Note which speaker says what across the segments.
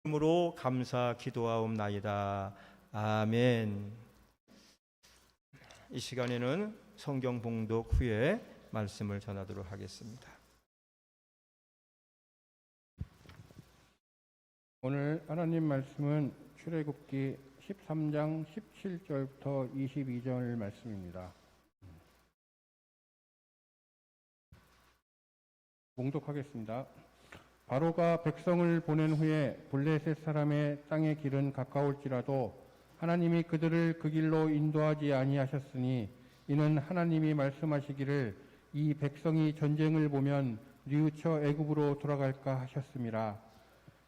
Speaker 1: 이름으로 감사 기도하옵나이다. 아멘. 이 시간에는 성경 봉독 후에 말씀을 전하도록 하겠습니다.
Speaker 2: 오늘 하나님 말씀은 출애굽기 13장 17절부터 22절 말씀입니다. 봉독하겠습니다. 바로가 백성을 보낸 후에 블레셋 사람의 땅의 길은 가까울지라도 하나님이 그들을 그 길로 인도하지 아니하셨으니 이는 하나님이 말씀하시기를 이 백성이 전쟁을 보면 뉘우쳐 애굽으로 돌아갈까 하셨음이라.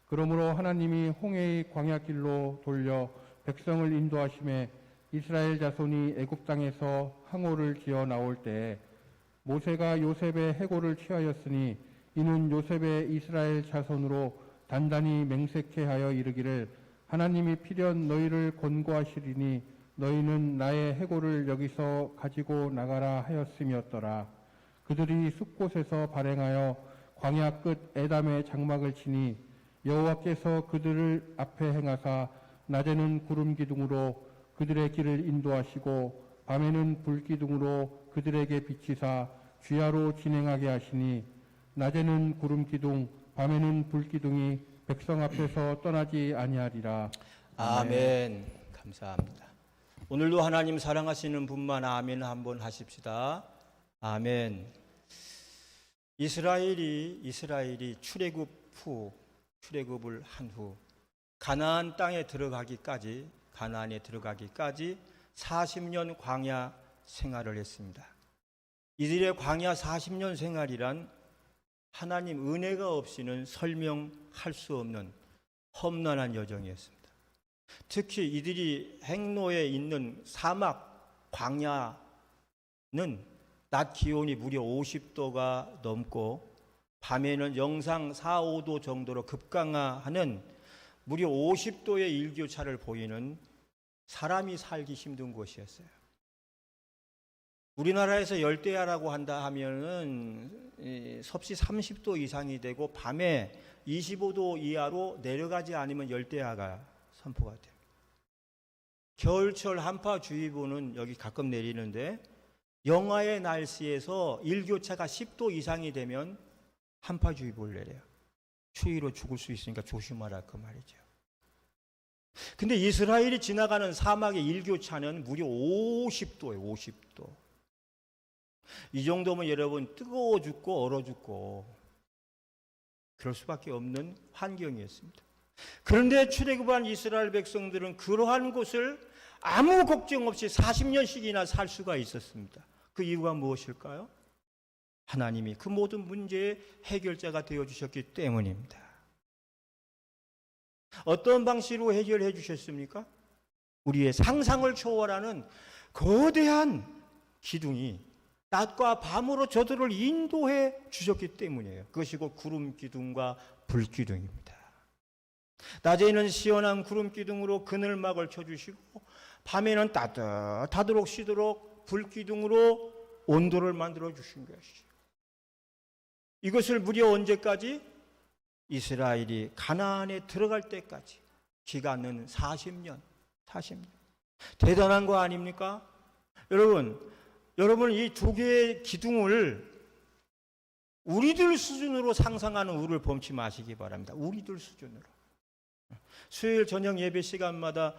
Speaker 2: 그러므로 하나님이 홍해의 광야길로 돌려 백성을 인도하심에 이스라엘 자손이 애굽 땅에서 항오를 지어 나올 때에 모세가 요셉의 해골을 취하였으니 이는 요셉의 이스라엘 자손으로 단단히 맹세케 하여 이르기를 하나님이 필연 너희를 권고하시리니 너희는 나의 해골을 여기서 가지고 나가라 하였음이었더라. 그들이 숲곳에서 발행하여 광야 끝 에담의 장막을 치니 여호와께서 그들을 앞에 행하사 낮에는 구름 기둥으로 그들의 길을 인도하시고 밤에는 불 기둥으로 그들에게 비치사 주야로 진행하게 하시니 낮에는 구름 기둥 밤에는 불 기둥이 백성 앞에서 떠나지 아니하리라.
Speaker 1: 아멘. 감사합니다. 오늘도 하나님 사랑하시는 분만 아멘 한번 하십시다. 아멘. 이스라엘이 출애굽을 한 후 가나안에 들어가기까지 40년 광야 생활을 했습니다. 이들의 광야 40년 생활이란 하나님 은혜가 없이는 설명할 수 없는 험난한 여정이었습니다. 특히 이들이 행로에 있는 사막 광야는 낮 기온이 무려 50도가 넘고 밤에는 영상 4, 5도 정도로 급강하는 무려 50도의 일교차를 보이는 사람이 살기 힘든 곳이었어요. 우리나라에서 열대야라고 한다 하면은 섭씨 30도 이상이 되고 밤에 25도 이하로 내려가지 않으면 열대야가 선포가 돼요. 겨울철 한파주의보는 여기 가끔 내리는데 영하의 날씨에서 일교차가 10도 이상이 되면 한파주의보를 내려요. 추위로 죽을 수 있으니까 조심하라 그 말이죠. 근데 이스라엘이 지나가는 사막의 일교차는 무려 50도예요. 50도. 이 정도면 여러분 뜨거워 죽고 얼어 죽고 그럴 수밖에 없는 환경이었습니다. 그런데 출애굽한 이스라엘 백성들은 그러한 곳을 아무 걱정 없이 40년씩이나 살 수가 있었습니다. 그 이유가 무엇일까요? 하나님이 그 모든 문제의 해결자가 되어주셨기 때문입니다. 어떤 방식으로 해결해 주셨습니까? 우리의 상상을 초월하는 거대한 기둥이 낮과 밤으로 저들을 인도해 주셨기 때문이에요. 그것이 곧 구름 기둥과 불 기둥입니다. 낮에는 시원한 구름 기둥으로 그늘막을 쳐주시고 밤에는 따뜻하도록 쉬도록 불 기둥으로 온도를 만들어 주신 것이죠. 이것을 무려 언제까지? 이스라엘이 가나안에 들어갈 때까지 기간은 40년. 대단한 거 아닙니까? 여러분 이 두 개의 기둥을 우리들 수준으로 상상하는 우를 범치 마시기 바랍니다. 우리들 수준으로. 수요일 저녁 예배 시간마다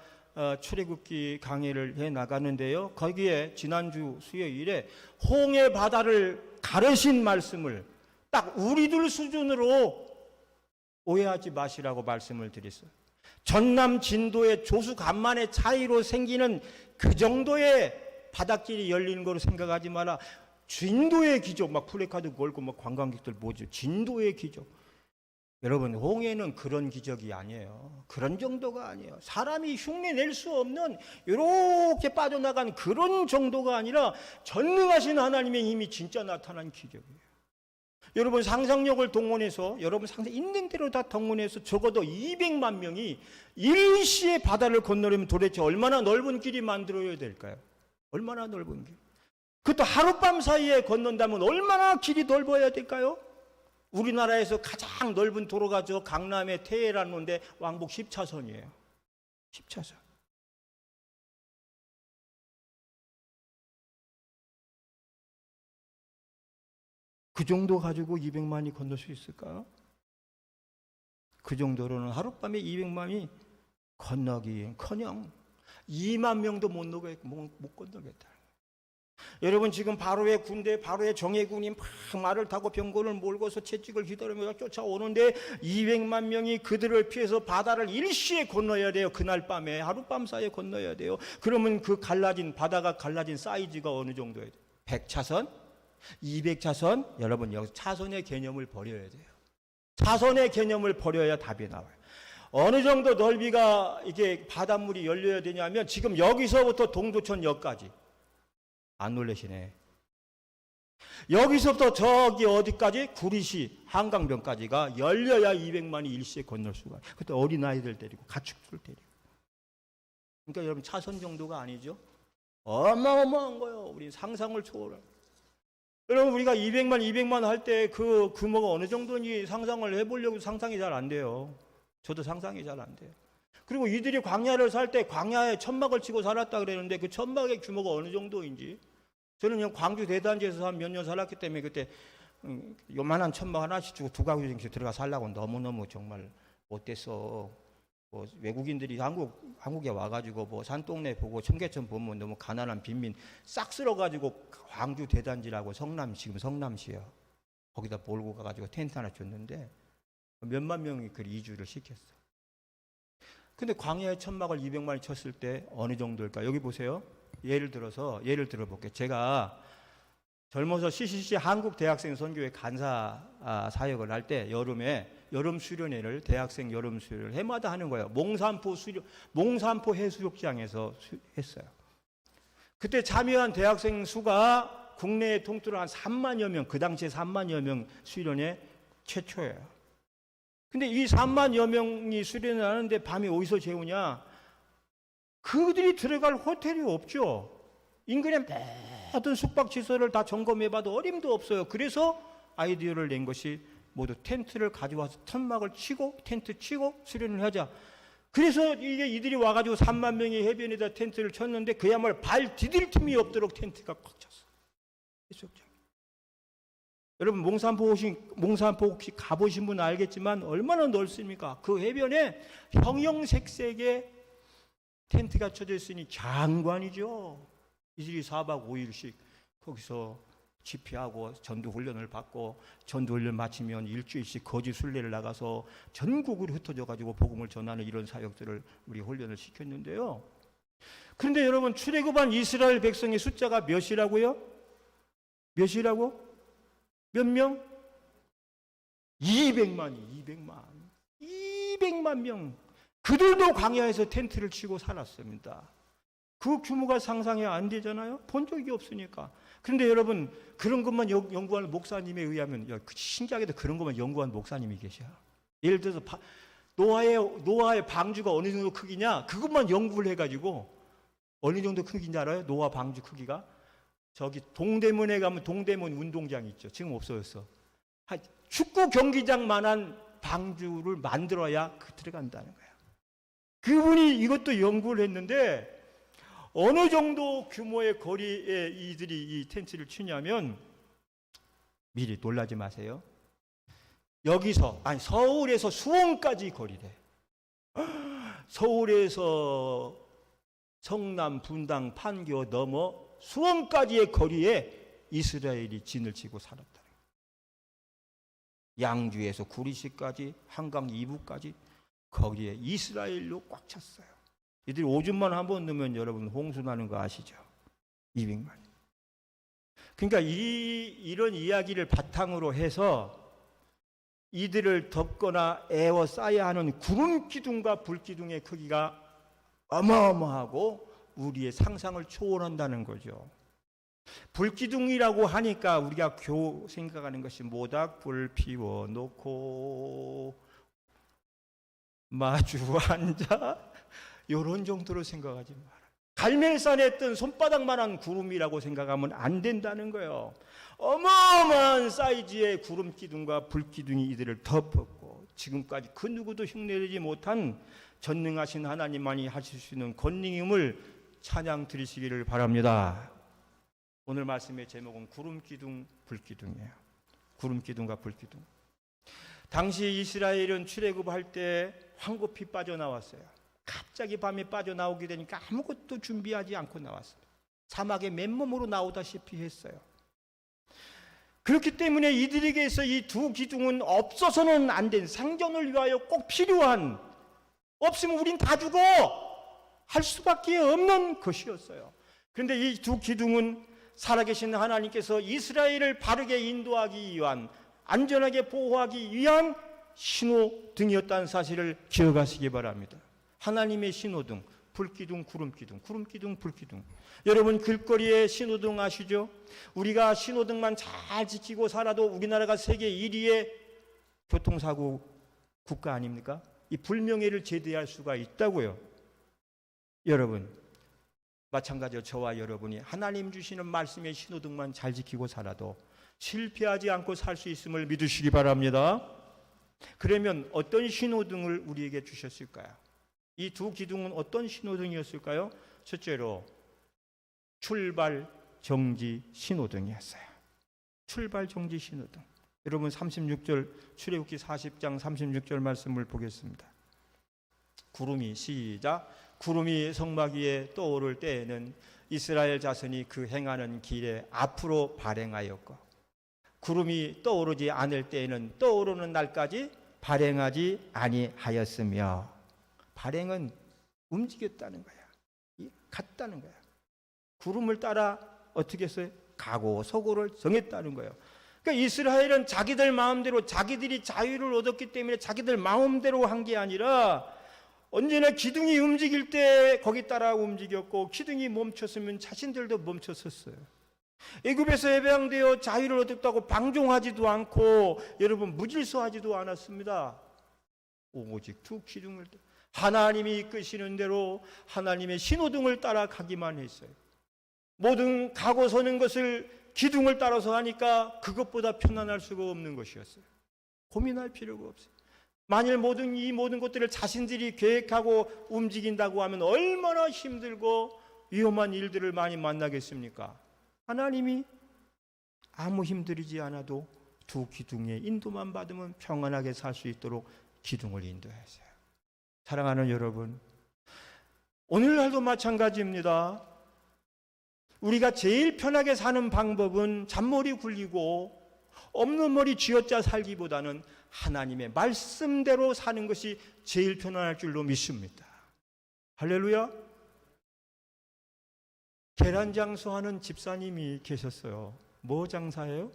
Speaker 1: 출애굽기 강의를 해 나가는데요. 거기에 지난주 수요일에 홍해 바다를 가르신 말씀을 딱 우리들 수준으로 오해하지 마시라고 말씀을 드렸어요. 전남 진도의 조수 간만의 차이로 생기는 그 정도의 바닷길이 열리는 거로 생각하지 마라. 진도의 기적, 막 플래카드 걸고 막 관광객들 뭐죠? 진도의 기적. 여러분, 홍해는 그런 기적이 아니에요. 그런 정도가 아니에요. 사람이 흉내낼 수 없는 이렇게 빠져나간 그런 정도가 아니라 전능하신 하나님의 힘이 진짜 나타난 기적이에요. 여러분 상상력을 동원해서 여러분 상상 있는 대로 다 동원해서 적어도 200만 명이 일시에 바다를 건너려면 도대체 얼마나 넓은 길이 만들어야 될까요? 얼마나 넓은 길? 그것도 하룻밤 사이에 건넌다면 얼마나 길이 넓어야 될까요? 우리나라에서 가장 넓은 도로가 저 강남의 태해라는 건데 왕복 10차선이에요. 10차선. 그 정도 가지고 200만이 건널 수 있을까? 그 정도로는 하룻밤에 200만이 건너기엔커녕 2만 명도 못 건너겠다. 여러분 지금 바로의 군대, 바로의 정예군이 막 말을 타고 병거를 몰고서 채찍을 휘두르며 쫓아오는데 200만 명이 그들을 피해서 바다를 일시에 건너야 돼요. 그날 밤에 하룻밤 사이에 건너야 돼요. 그러면 그 바다가 갈라진 사이즈가 어느 정도예요? 100차선? 200차선? 여러분 여기서 차선의 개념을 버려야 돼요. 차선의 개념을 버려야 답이 나와요. 어느 정도 넓이가 이게 바닷물이 열려야 되냐면 지금 여기서부터 동두천역까지. 안 놀라시네. 여기서부터 저기 어디까지? 구리시 한강변까지가 열려야 200만이 일시에 건널 수가. 그때 어린아이들 데리고 가축들 데리고. 그러니까 여러분 차선 정도가 아니죠. 어마어마한 거예요. 우리 상상을 초월한. 여러분 우리가 200만 할 때 그 규모가 어느 정도인지 상상을 해보려고 상상이 잘 안 돼요. 저도 상상이 잘 안 돼요. 그리고 이들이 광야를 살 때 광야에 천막을 치고 살았다 그랬는데 그 천막의 규모가 어느 정도인지 저는 그냥 광주 대단지에서 한 몇 년 살았기 때문에 그때 요만한 천막 하나씩 주고 두 가구씩 들어가 살라고 너무너무 정말 못됐어. 뭐 외국인들이 한국에 와가지고 뭐 산동네 보고 청계천 보면 너무 가난한 빈민 싹 쓸어가지고 광주 대단지라고 지금 성남시요. 거기다 몰고 가가지고 텐트 하나 줬는데 몇만 명이 그 이주를 시켰어. 근데 광야의 천막을 200만이 쳤을 때 어느 정도일까? 여기 보세요. 예를 들어볼게요. 제가 젊어서 CCC 한국 대학생 선교회 간사 사역을 할 때 여름 수련회를 대학생 여름 수련을 해마다 하는 거예요. 몽산포 해수욕장에서 했어요. 그때 참여한 대학생 수가 국내에 통틀어 한 3만여 명, 그 당시에 3만여 명 수련회 최초예요. 근데 이 3만여 명이 수련을 하는데 밤에 어디서 재우냐? 그들이 들어갈 호텔이 없죠. 인근의 모든 숙박시설을 다 점검해봐도 어림도 없어요. 그래서 아이디어를 낸 것이 모두 텐트를 가져와서 천막을 치고 텐트 치고 수련을 하자. 그래서 이들이 와가지고 3만 명이 해변에다 텐트를 쳤는데 그야말로 발 디딜 틈이 없도록 텐트가 꽉 찼어요. 해수욕장. 여러분 몽산포 혹시 가보신 분 알겠지만 얼마나 넓습니까? 그 해변에 형형색색의 텐트가 쳐져 있으니 장관이죠. 이들이 4박 5일씩 거기서 집회하고 전도훈련을 받고 전도훈련 마치면 일주일씩 거지 순례를 나가서 전국으로 흩어져 가지고 복음을 전하는 이런 사역들을 우리 훈련을 시켰는데요. 그런데 여러분 출애굽한 이스라엘 백성의 숫자가 몇이라고요? 몇이라고? 몇 명? 200만 명. 그들도 광야에서 텐트를 치고 살았습니다. 그 규모가 상상이 안 되잖아요. 본 적이 없으니까. 그런데 여러분 그런 것만 연구하는 목사님에 의하면 신기하게도 그런 것만 연구하는 목사님이 계셔. 예를 들어서 노아의 방주가 어느 정도 크기냐 그것만 연구를 해가지고 어느 정도 크기인지 알아요? 노아 방주 크기가? 저기 동대문에 가면 동대문 운동장이 있죠. 지금 없어졌어. 축구 경기장만한 방주를 만들어야 들어간다는 거야. 그분이 이것도 연구를 했는데 어느 정도 규모의 거리에 이들이 이 텐트를 치냐면 미리 놀라지 마세요. 서울에서 수원까지 거리래. 서울에서 성남, 분당, 판교 넘어 수원까지의 거리에 이스라엘이 진을 치고 살았다는 거예요. 양주에서 구리시까지 한강 이북까지 거기에 이스라엘로 꽉 찼어요. 이들이 오줌만 한번 넣으면 여러분 홍수 나는 거 아시죠? 200만. 그러니까 이런 이야기를 바탕으로 해서 이들을 덮거나 에워싸야 하는 구름 기둥과 불 기둥의 크기가 어마어마하고 우리의 상상을 초월한다는 거죠. 불기둥이라고 하니까 우리가 생각하는 것이 모닥불 피워놓고 마주 앉아 이런 정도로 생각하지 마라. 갈멜산에 있던 손바닥만한 구름이라고 생각하면 안 된다는 거예요. 어마어마한 사이즈의 구름 기둥과 불 기둥이 이들을 덮었고, 지금까지 그 누구도 흉내내지 못한 전능하신 하나님만이 하실 수 있는 권능임을 찬양 드리시기를 바랍니다. 오늘 말씀의 제목은 구름 기둥, 불 기둥이에요. 구름 기둥과 불 기둥. 당시 이스라엘은 출애굽할 때 황급히 빠져나왔어요. 갑자기 밤에 빠져나오게 되니까 아무것도 준비하지 않고 나왔어요. 사막에 맨몸으로 나오다시피 했어요. 그렇기 때문에 이들에게서 이 두 기둥은 없어서는 안 된, 생존을 위하여 꼭 필요한, 없으면 우린 다 죽어 할 수밖에 없는 것이었어요. 그런데 이 두 기둥은 살아계신 하나님께서 이스라엘을 바르게 인도하기 위한, 안전하게 보호하기 위한 신호등이었다는 사실을 기억하시기 바랍니다. 하나님의 신호등, 불기둥, 구름기둥, 구름기둥, 불기둥. 여러분 길거리에 신호등 아시죠? 우리가 신호등만 잘 지키고 살아도 우리나라가 세계 1위의 교통사고 국가 아닙니까? 이 불명예를 제대할 수가 있다고요. 여러분 마찬가지로 저와 여러분이 하나님 주시는 말씀의 신호등만 잘 지키고 살아도 실패하지 않고 살 수 있음을 믿으시기 바랍니다. 그러면 어떤 신호등을 우리에게 주셨을까요? 이 두 기둥은 어떤 신호등이었을까요? 첫째로 출발 정지 신호등이었어요. 출발 정지 신호등. 여러분 36절 출애굽기 40장 36절 말씀을 보겠습니다. 구름이 시작. 구름이 성막 위에 떠오를 때에는 이스라엘 자손이 그 행하는 길에 앞으로 발행하였고, 구름이 떠오르지 않을 때에는 떠오르는 날까지 발행하지 아니하였으며. 발행은 움직였다는 거야. 갔다는 거야. 구름을 따라 어떻게 했어요? 가고 서고를 정했다는 거예요. 그러니까 이스라엘은 자기들 마음대로, 자기들이 자유를 얻었기 때문에 자기들 마음대로 한 게 아니라 언제나 기둥이 움직일 때 거기 따라 움직였고, 기둥이 멈췄으면 자신들도 멈췄었어요. 애굽에서 해방되어 자유를 얻었다고 방종하지도 않고 여러분 무질서하지도 않았습니다. 오직 두 기둥을, 하나님이 이끄시는 대로 하나님의 신호등을 따라가기만 했어요. 모든 가고 서는 것을 기둥을 따라서 하니까 그것보다 편안할 수가 없는 것이었어요. 고민할 필요가 없어요. 만일 이 모든 것들을 자신들이 계획하고 움직인다고 하면 얼마나 힘들고 위험한 일들을 많이 만나겠습니까? 하나님이 아무 힘들이지 않아도 두 기둥의 인도만 받으면 평안하게 살 수 있도록 기둥을 인도했어요. 사랑하는 여러분, 오늘날도 마찬가지입니다. 우리가 제일 편하게 사는 방법은 잔머리 굴리고 없는 머리 쥐어짜 살기보다는 하나님의 말씀대로 사는 것이 제일 편안할 줄로 믿습니다. 할렐루야. 계란 장사하는 집사님이 계셨어요. 뭐 장사예요?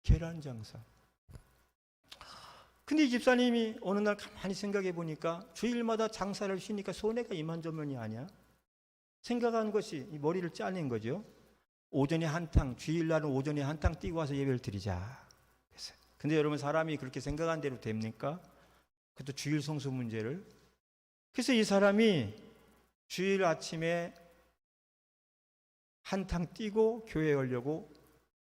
Speaker 1: 계란 장사. 근데 이 집사님이 어느 날 가만히 생각해 보니까 주일마다 장사를 쉬니까 손해가 이만저만이 아니야. 생각한 것이 이 머리를 짜낸 거죠. 오전에 한탕, 주일날은 오전에 한탕 뛰고 와서 예배를 드리자. 근데 여러분 사람이 그렇게 생각한 대로 됩니까? 그것도 주일 성수 문제를. 그래서 이 사람이 주일 아침에 한탕 뛰고 교회에 오려고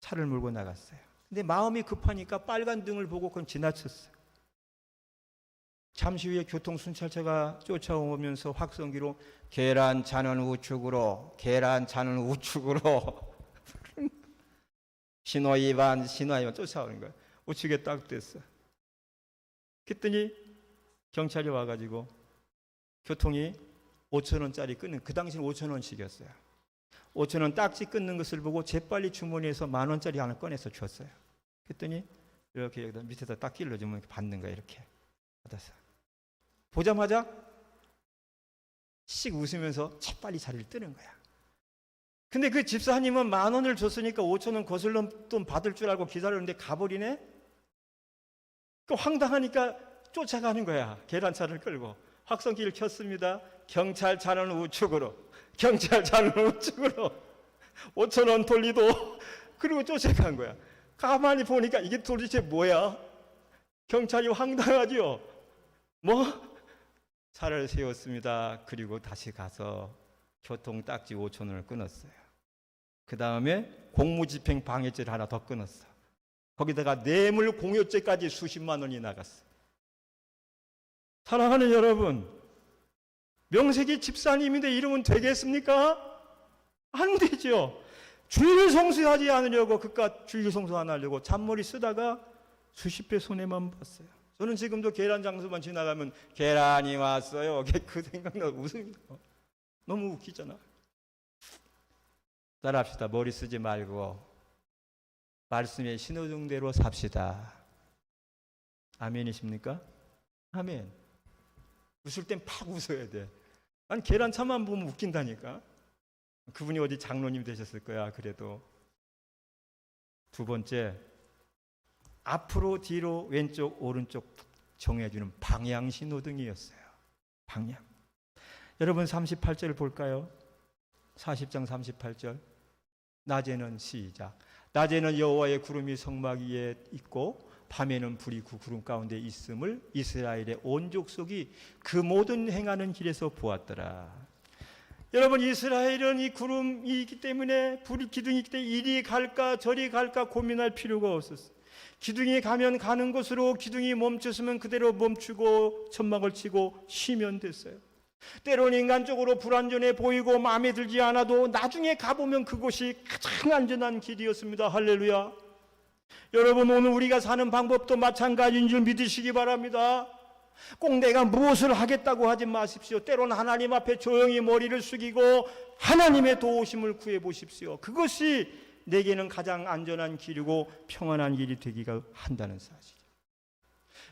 Speaker 1: 차를 몰고 나갔어요. 근데 마음이 급하니까 빨간 등을 보고 그건 지나쳤어요. 잠시 후에 교통 순찰차가 쫓아오면서 확성기로 계란 차는 우측으로, 계란 차는 우측으로 신호 위반 쫓아오는 거예요. 우측에 딱 됐어. 그랬더니 경찰이 와가지고 교통이 5,000원짜리 끊는, 그 당시는 5,000원씩이었어요. 5,000원 딱지 끊는 것을 보고 재빨리 주머니에서 10,000원짜리 하나 꺼내서 줬어요. 그랬더니 이렇게 여기다 밑에다 딱 끼려주면 받는 거야. 이렇게 받았어. 보자마자 씩 웃으면서 재빨리 자리를 뜨는 거야. 근데 그 집사님은 10,000원을 줬으니까 5,000원 거슬러 돈 받을 줄 알고 기다렸는데 가버리네. 그 황당하니까 쫓아가는 거야. 계란차를 끌고 확성기를 켰습니다. 경찰차는 우측으로, 경찰차는 우측으로 5,000원 돌리도. 그리고 쫓아간 거야. 가만히 보니까 이게 도대체 뭐야? 경찰이 황당하죠. 뭐? 차를 세웠습니다. 그리고 다시 가서 교통 딱지 5천 원을 끊었어요. 그 다음에 공무집행 방해죄를 하나 더 끊었어. 거기다가 뇌물 공여죄까지 수십만 원이 나갔어. 사랑하는 여러분, 명색이 집사님인데 이러면 되겠습니까? 안 되죠. 주일 성수하지 않으려고 그깟 주일 성수 안 하려고 잔머리 쓰다가 수십 배 손해만 봤어요. 저는 지금도 계란 장소만 지나가면 계란이 왔어요. 그 생각나 웃습니다. 너무 웃기잖아. 따라합시다. 머리 쓰지 말고 말씀의 신호등대로 삽시다. 아멘이십니까? 아멘. 웃을 땐 팍 웃어야 돼. 아니 계란 차만 보면 웃긴다니까. 그분이 어디 장로님 되셨을 거야. 그래도. 두 번째, 앞으로 뒤로 왼쪽 오른쪽 정해주는 방향 신호등이었어요. 방향. 여러분 38절 볼까요? 40장 38절. 낮에는 시작. 낮에는 여호와의 구름이 성막 위에 있고 밤에는 불이 그 구름 가운데 있음을 이스라엘의 온 족속이 그 모든 행하는 길에서 보았더라. 여러분, 이스라엘은 이 구름이 있기 때문에, 불이 기둥이 있기 때문에 이리 갈까 저리 갈까 고민할 필요가 없었어요. 기둥이 가면 가는 곳으로, 기둥이 멈췄으면 그대로 멈추고 천막을 치고 쉬면 됐어요. 때로는 인간적으로 불안전해 보이고 마음에 들지 않아도 나중에 가보면 그곳이 가장 안전한 길이었습니다. 할렐루야. 여러분, 오늘 우리가 사는 방법도 마찬가지인 줄 믿으시기 바랍니다. 꼭 내가 무엇을 하겠다고 하지 마십시오. 때로는 하나님 앞에 조용히 머리를 숙이고 하나님의 도우심을 구해 보십시오. 그것이 내게는 가장 안전한 길이고 평안한 길이 되기가 한다는 사실.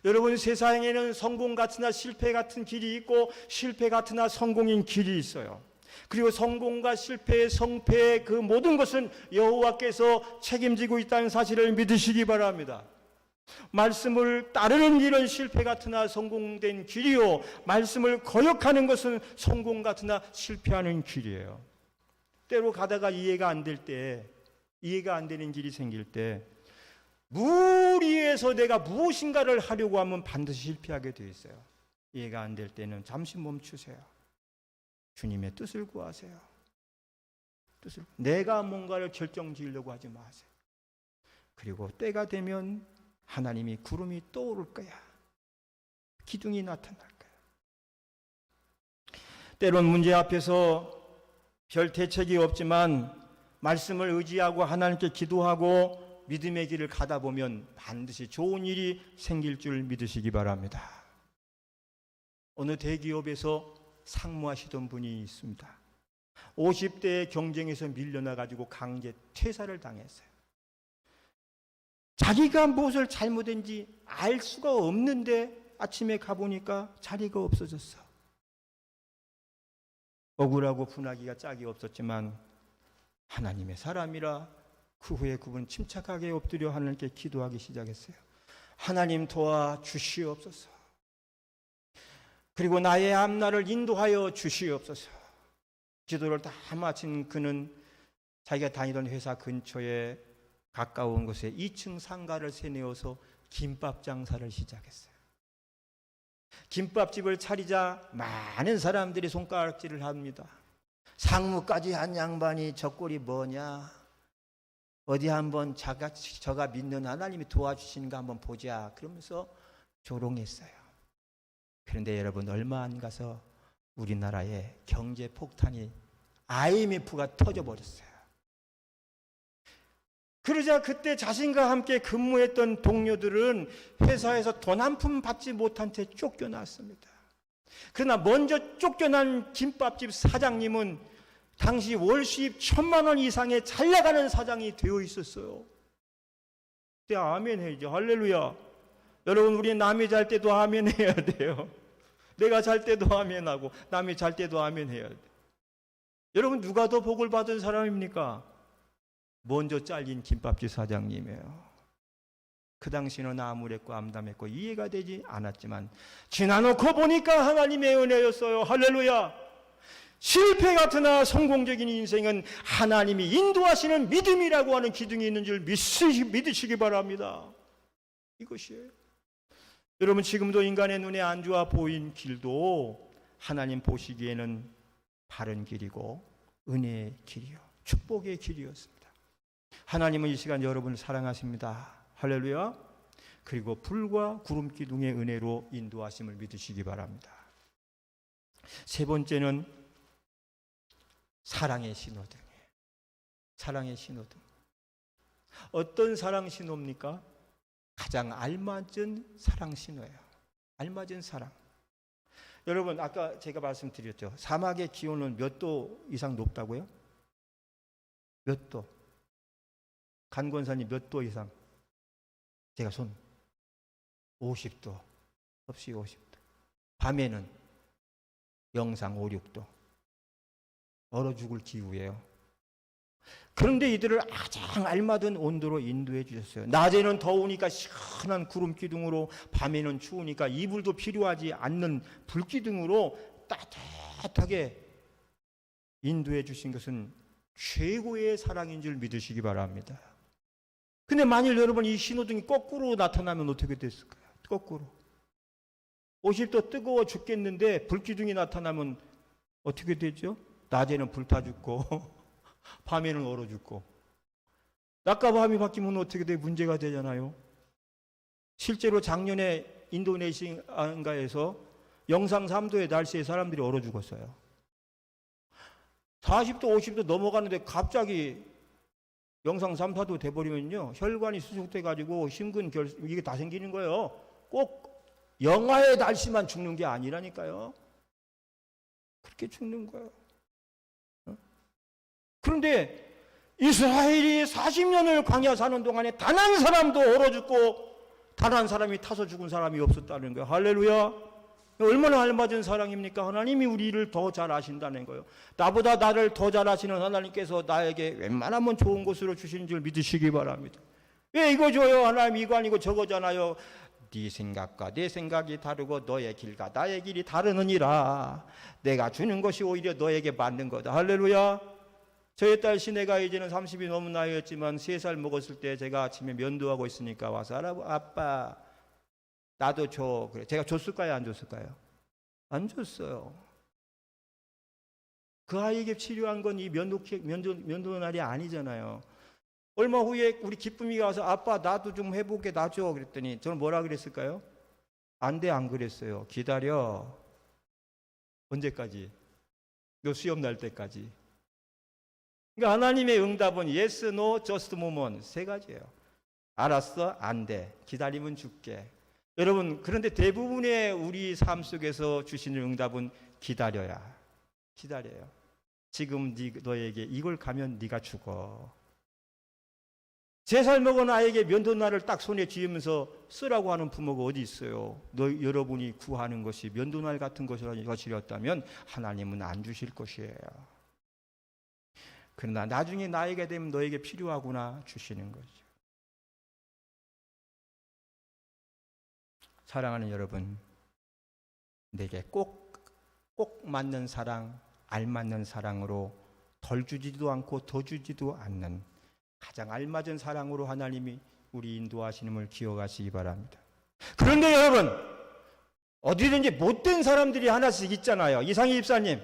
Speaker 1: 여러분, 세상에는 성공 같으나 실패 같은 길이 있고 실패 같으나 성공인 길이 있어요. 그리고 성공과 실패, 성패의 그 모든 것은 여호와께서 책임지고 있다는 사실을 믿으시기 바랍니다. 말씀을 따르는 길은 실패 같으나 성공된 길이요, 말씀을 거역하는 것은 성공 같으나 실패하는 길이에요. 때로 가다가 이해가 안 될 때, 이해가 안 되는 길이 생길 때 무리해서 내가 무엇인가를 하려고 하면 반드시 실패하게 되어 있어요. 이해가 안 될 때는 잠시 멈추세요. 주님의 뜻을 구하세요. 내가 뭔가를 결정지으려고 하지 마세요. 그리고 때가 되면 하나님이 구름이 떠오를 거야. 기둥이 나타날 거야. 때론 문제 앞에서 별 대책이 없지만 말씀을 의지하고 하나님께 기도하고 믿음의 길을 가다 보면 반드시 좋은 일이 생길 줄 믿으시기 바랍니다. 어느 대기업에서 상무하시던 분이 있습니다. 50대의 경쟁에서 밀려나가지고 강제 퇴사를 당했어요. 자기가 무엇을 잘못했는지 알 수가 없는데 아침에 가보니까 자리가 없어졌어. 억울하고 분하기가 짝이 없었지만 하나님의 사람이라 그 후에 그분 침착하게 엎드려 하나님께 기도하기 시작했어요. 하나님 도와주시옵소서. 그리고 나의 앞날을 인도하여 주시옵소서. 기도를 다 마친 그는 자기가 다니던 회사 근처에 가까운 곳에 2층 상가를 세내어서 김밥 장사를 시작했어요. 김밥집을 차리자 많은 사람들이 손가락질을 합니다. 상무까지 한 양반이 저 꼴이 뭐냐? 어디 한번 저가 믿는 하나님이 도와주시는가 한번 보자. 그러면서 조롱했어요. 그런데 여러분, 얼마 안 가서 우리나라에 경제 폭탄이 IMF가 터져버렸어요. 그러자 그때 자신과 함께 근무했던 동료들은 회사에서 돈 한 푼 받지 못한 채 쫓겨났습니다. 그러나 먼저 쫓겨난 김밥집 사장님은 당시 월 수입 1,000만 원 이상의 잘 나가는 사장이 되어 있었어요. 그때 아멘 해야죠. 할렐루야. 여러분, 우리 남이 잘 때도 아멘 해야 돼요. 내가 잘 때도 아멘하고 남이 잘 때도 아멘 해야 돼. 여러분, 누가 더 복을 받은 사람입니까? 먼저 잘린 김밥집 사장님이에요. 그 당시는 암울했고 암담했고 이해가 되지 않았지만 지나놓고 보니까 하나님의 은혜였어요. 할렐루야. 실패 같으나 성공적인 인생은 하나님이 인도하시는 믿음이라고 하는 기둥이 있는 줄 믿으시기 바랍니다. 이것이에요. 여러분, 지금도 인간의 눈에 안 좋아 보인 길도 하나님 보시기에는 바른 길이고 은혜의 길이요, 축복의 길이었습니다. 하나님은 이 시간 여러분을 사랑하십니다. 할렐루야. 그리고 불과 구름 기둥의 은혜로 인도하심을 믿으시기 바랍니다. 세 번째는 사랑의 신호등이에요. 사랑의 신호등. 어떤 사랑 신호입니까? 가장 알맞은 사랑 신호예요. 알맞은 사랑. 여러분, 아까 제가 말씀드렸죠. 사막의 기온은 몇 도 이상 높다고요? 몇 도? 간권사님 몇 도 이상? 제가 손 50도, 섭씨 50도. 밤에는 영상 5, 6도. 얼어 죽을 기후예요. 그런데 이들을 가장 알맞은 온도로 인도해 주셨어요. 낮에는 더우니까 시원한 구름 기둥으로, 밤에는 추우니까 이불도 필요하지 않는 불 기둥으로 따뜻하게 인도해 주신 것은 최고의 사랑인 줄 믿으시기 바랍니다. 근데 만일 여러분 이 신호등이 거꾸로 나타나면 어떻게 됐을까요? 거꾸로. 50도 뜨거워 죽겠는데 불기둥이 나타나면 어떻게 되죠? 낮에는 불타 죽고 밤에는 얼어 죽고. 낮과 밤이 바뀌면 어떻게 돼? 문제가 되잖아요. 실제로 작년에 인도네시아인가에서 영상 3도의 날씨에 사람들이 얼어 죽었어요. 40도, 50도 넘어가는데 갑자기 영상 3, 4도 돼버리면요, 혈관이 수축돼가지고 심근, 이게 다 생기는 거예요. 꼭 영하의 날씨만 죽는 게 아니라니까요. 그렇게 죽는 거예요. 그런데 이스라엘이 40년을 광야 사는 동안에 단 한 사람도 얼어 죽고 단 한 사람이 타서 죽은 사람이 없었다는 거예요. 할렐루야. 얼마나 알맞은 사랑입니까? 하나님이 우리를 더 잘 아신다는 거예요. 나보다 나를 더 잘 아시는 하나님께서 나에게 웬만하면 좋은 것으로 주시는 줄 믿으시기 바랍니다. 왜 이거 줘요? 하나님 이거 아니고 저거잖아요. 네 생각과 내 생각이 다르고 너의 길과 나의 길이 다르느니라. 내가 주는 것이 오히려 너에게 맞는 거다. 할렐루야. 저희 딸 시내가 이제는 30이 넘은 나이였지만 3살 먹었을 때 제가 아침에 면도하고 있으니까 와서 아빠 나도 줘. 그래. 제가 줬을까요? 안 줬을까요? 안 줬어요. 그 아이에게 치료한 건 이 면도 날이 아니잖아요. 얼마 후에 우리 기쁨이가 와서 아빠 나도 좀 해보게 놔줘. 그랬더니 저는 뭐라 그랬을까요? 안 돼, 안 그랬어요. 기다려. 언제까지? 너 수염 날 때까지. 그러니까 하나님의 응답은 yes, no, just moment. 3가지예요. 알았어? 안 돼. 기다리면 줄게. 여러분, 그런데 대부분의 우리 삶 속에서 주시는 응답은 기다려야. 기다려요. 지금 너에게 이걸 가면 네가 죽어. 3살 먹은 아이에게 면도날을 딱 손에 쥐으면서 쓰라고 하는 부모가 어디 있어요? 여러분이 구하는 것이 면도날 같은 것이었다면 하나님은 안 주실 것이에요. 그러나 나중에 나이가 되면 너에게 필요하구나 주시는 거죠. 사랑하는 여러분, 내게 꼭 맞는 사랑, 알맞는 사랑으로 덜 주지도 않고 더 주지도 않는 가장 알맞은 사랑으로 하나님이 우리 인도하시는 걸 기억하시기 바랍니다. 그런데 여러분, 어디든지 못된 사람들이 하나씩 있잖아요. 이상희 집사님,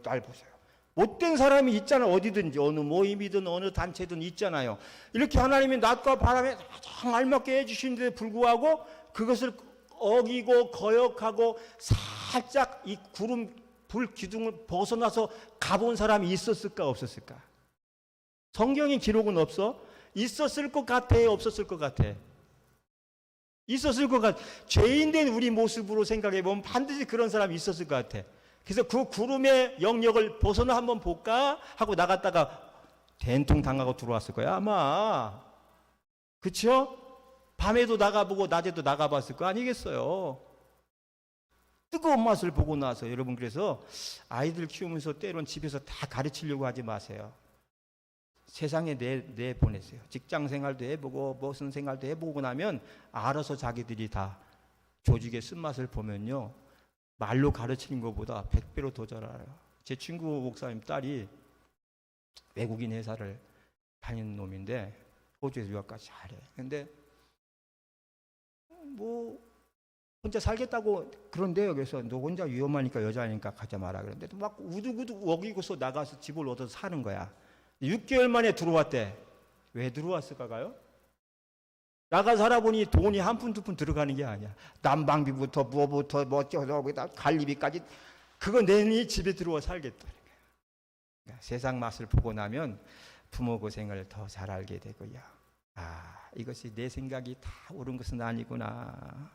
Speaker 1: 날 보세요. 못된 사람이 있잖아요. 어디든지 어느 모임이든 어느 단체든 있잖아요. 이렇게 하나님이 낮과 밤에 가장 알맞게 해주시는데 불구하고 그것을 어기고 거역하고 살짝 이 구름 불 기둥을 벗어나서 가본 사람이 있었을까 없었을까? 성경의 기록은 없어? 있었을 것 같아? 없었을 것 같아? 있었을 것 같아. 죄인된 우리 모습으로 생각해 보면 반드시 그런 사람이 있었을 것 같아. 그래서 그 구름의 영역을 벗어나 한번 볼까 하고 나갔다가 된통 당하고 들어왔을 거야 아마. 그렇죠? 밤에도 나가보고 낮에도 나가봤을 거 아니겠어요? 뜨거운 맛을 보고 나서. 여러분, 그래서 아이들 키우면서 때론 집에서 다 가르치려고 하지 마세요. 세상에 내보내세요. 직장 생활도 해보고 무슨 생활도 해보고 나면 알아서 자기들이 다 조직의 쓴맛을 보면요, 말로 가르치는 것보다 100배로 더 잘 알아요. 제 친구 목사님 딸이 외국인 회사를 다니는 놈인데 호주에서 유학까지 잘해. 근데 뭐 혼자 살겠다고 그런데요. 그래서 너 혼자 위험하니까 여자니까 가지 마라 그런데 막 우두구두 어기고서 나가서 집을 얻어서 사는 거야. 6개월 만에 들어왔대. 왜 들어왔을까요? 나가 살아보니 돈이 한 푼 두 푼 들어가는 게 아니야. 난방비부터 뭐부터 뭐 어쩌다 관리비까지 그거 내니 집에 들어와 살겠다. 그러니까 세상 맛을 보고 나면 부모 고생을 더 잘 알게 되고요. 아, 이것이 내 생각이 다 옳은 것은 아니구나.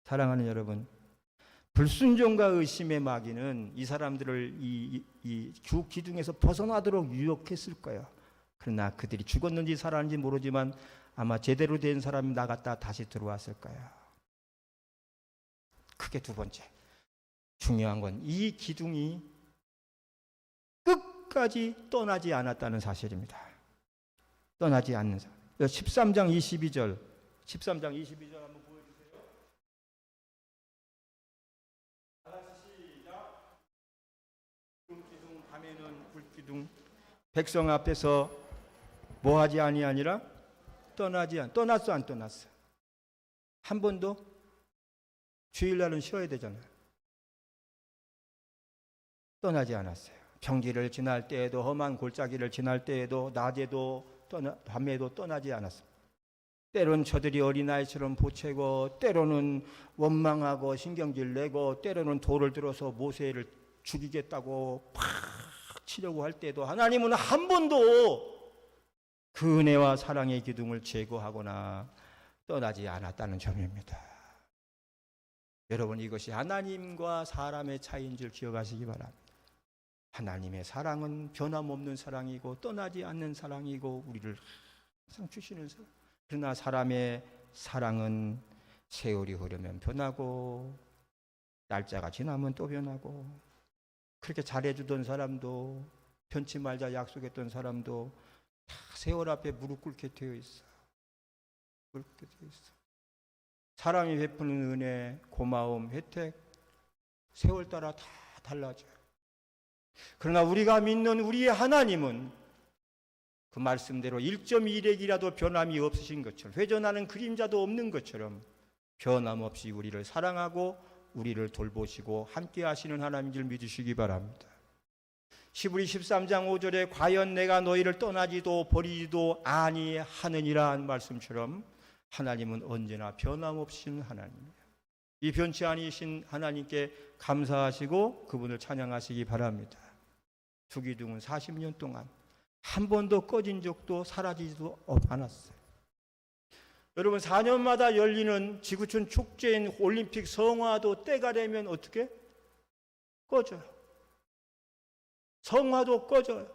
Speaker 1: 사랑하는 여러분, 불순종과 의심의 마귀는 이 사람들을 이 기둥에서 벗어나도록 유혹했을 거예요. 그러나 그들이 죽었는지 살았는지 모르지만 아마 제대로 된 사람이 나갔다 다시 들어왔을 거예요. 그게 두 번째. 중요한 건 이 기둥이 끝까지 떠나지 않았다는 사실입니다. 떠나지 않는 사람. 13장 22절. 13장 22절 한번 보여주세요. 시작. 불기둥 밤에는 불기둥 백성 앞에서 뭐하지 아니하니라? 떠났어 안 떠났어? 한 번도? 주일날은 쉬어야 되잖아요. 떠나지 않았어요. 평지를 지날 때에도 험한 골짜기를 지날 때에도 낮에도 밤에도 떠나지 않았습니다. 때론 저들이 어린아이처럼 보채고 때로는 원망하고 신경질 내고 때로는 돌을 들어서 모세를 죽이겠다고 팍 치려고 할 때도 하나님은 한 번도 그 은혜와 사랑의 기둥을 제거하거나 떠나지 않았다는 점입니다. 여러분, 이것이 하나님과 사람의 차이인 줄 기억하시기 바랍니다. 하나님의 사랑은 변함없는 사랑이고 떠나지 않는 사랑이고 우리를 항상 주시는 사랑. 그러나 사람의 사랑은 세월이 흐르면 변하고 날짜가 지나면 또 변하고 그렇게 잘해주던 사람도 변치 말자 약속했던 사람도 다 세월 앞에 무릎 꿇게 되어 있어. 무릎 꿇게 되어 있어. 사람이 베푸는 은혜, 고마움, 혜택 세월 따라 다 달라져요. 그러나 우리가 믿는 우리의 하나님은 그 말씀대로 1.1핵이라도 변함이 없으신 것처럼 회전하는 그림자도 없는 것처럼 변함없이 우리를 사랑하고 우리를 돌보시고 함께 하시는 하나님인 줄 믿으시기 바랍니다. 시브리 13장 5절에 과연 내가 너희를 떠나지도 버리지도 아니하느니라 한 말씀처럼 하나님은 언제나 변함없으신 하나님이에요. 이 변치 아니신 하나님께 감사하시고 그분을 찬양하시기 바랍니다. 두 기둥은 40년 동안 한 번도 꺼진 적도 사라지지도 않았어요. 여러분, 4년마다 열리는 지구촌 축제인 올림픽 성화도 때가 되면 어떻게? 꺼져요. 성화도 꺼져요.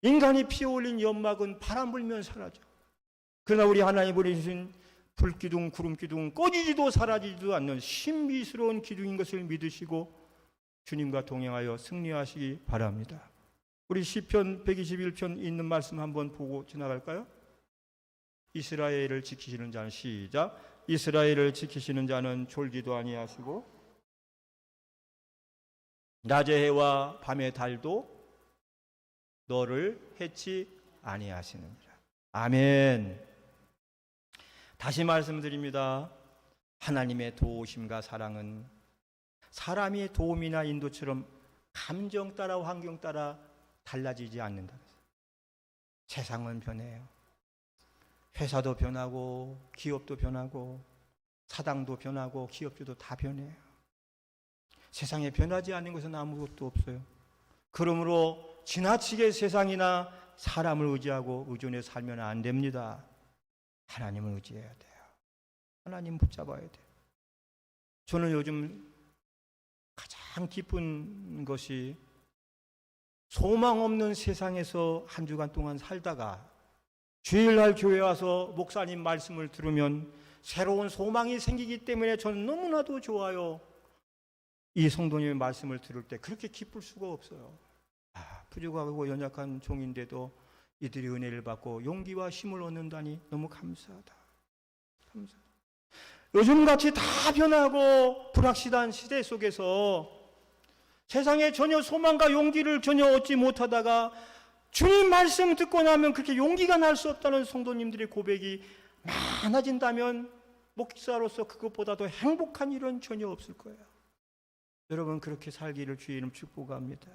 Speaker 1: 인간이 피어올린 연막은 바람 불면 사라져요. 그러나 우리 하나님 보내주신 불기둥, 구름기둥, 꺼지지도 사라지지도 않는 신비스러운 기둥인 것을 믿으시고 주님과 동행하여 승리하시기 바랍니다. 우리 시편 121편 있는 말씀 한번 보고 지나갈까요? 이스라엘을 지키시는 자는 시작. 이스라엘을 지키시는 자는 졸지도 아니하시고 낮의 해와 밤의 달도 너를 해치 아니하시느니라. 아멘. 다시 말씀드립니다. 하나님의 도우심과 사랑은 사람의 도움이나 인도처럼 감정 따라 환경 따라 달라지지 않는다. 세상은 변해요. 회사도 변하고 기업도 변하고 사당도 변하고 기업주도 다 변해요. 세상에 변하지 않는 것은 아무것도 없어요. 그러므로 지나치게 세상이나 사람을 의지하고 의존해 살면 안 됩니다. 하나님을 의지해야 돼요. 하나님 붙잡아야 돼요. 저는 요즘 가장 기쁜 것이 소망 없는 세상에서 한 주간 동안 살다가 주일날 교회 와서 목사님 말씀을 들으면 새로운 소망이 생기기 때문에 저는 너무나도 좋아요. 이 성도님의 말씀을 들을 때 그렇게 기쁠 수가 없어요. 부족하고 연약한 종인데도 이들이 은혜를 받고 용기와 힘을 얻는다니 너무 감사하다. 감사하다. 요즘같이 다 변하고 불확실한 시대 속에서 세상에 전혀 소망과 용기를 전혀 얻지 못하다가 주님 말씀 듣고 나면 그렇게 용기가 날 수 없다는 성도님들의 고백이 많아진다면 목사로서 그것보다도 행복한 일은 전혀 없을 거예요. 여러분 그렇게 살기를 주의 이름 축복합니다.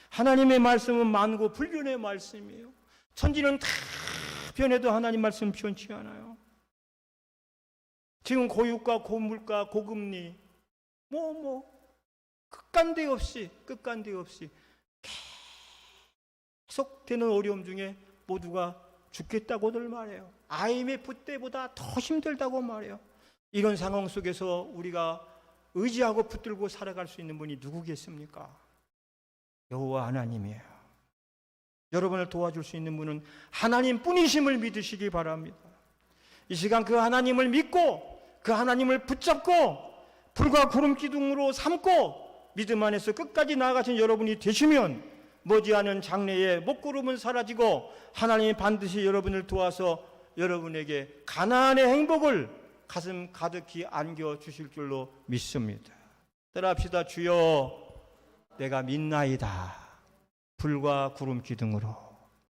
Speaker 1: 하나님의 말씀은 만고 불변의 말씀이에요. 천지는 다 변해도 하나님 말씀 변치 않아요. 지금 고유가, 고물가, 고금리 끝간데 없이 계속되는 어려움 중에 모두가 죽겠다고들 말해요. IMF 때보다 더 힘들다고 말해요. 이런 상황 속에서 우리가 의지하고 붙들고 살아갈 수 있는 분이 누구겠습니까? 여호와 하나님이에요. 여러분을 도와줄 수 있는 분은 하나님 뿐이심을 믿으시기 바랍니다. 이 시간 그 하나님을 믿고 그 하나님을 붙잡고 불과 구름 기둥으로 삼고 믿음 안에서 끝까지 나아가신 여러분이 되시면 머지않은 장래에 먹구름은 사라지고 하나님이 반드시 여러분을 도와서 여러분에게 가나안의 행복을 가슴 가득히 안겨 주실 줄로 믿습니다. 따라합시다. 주여 내가 믿나이다. 불과 구름 기둥으로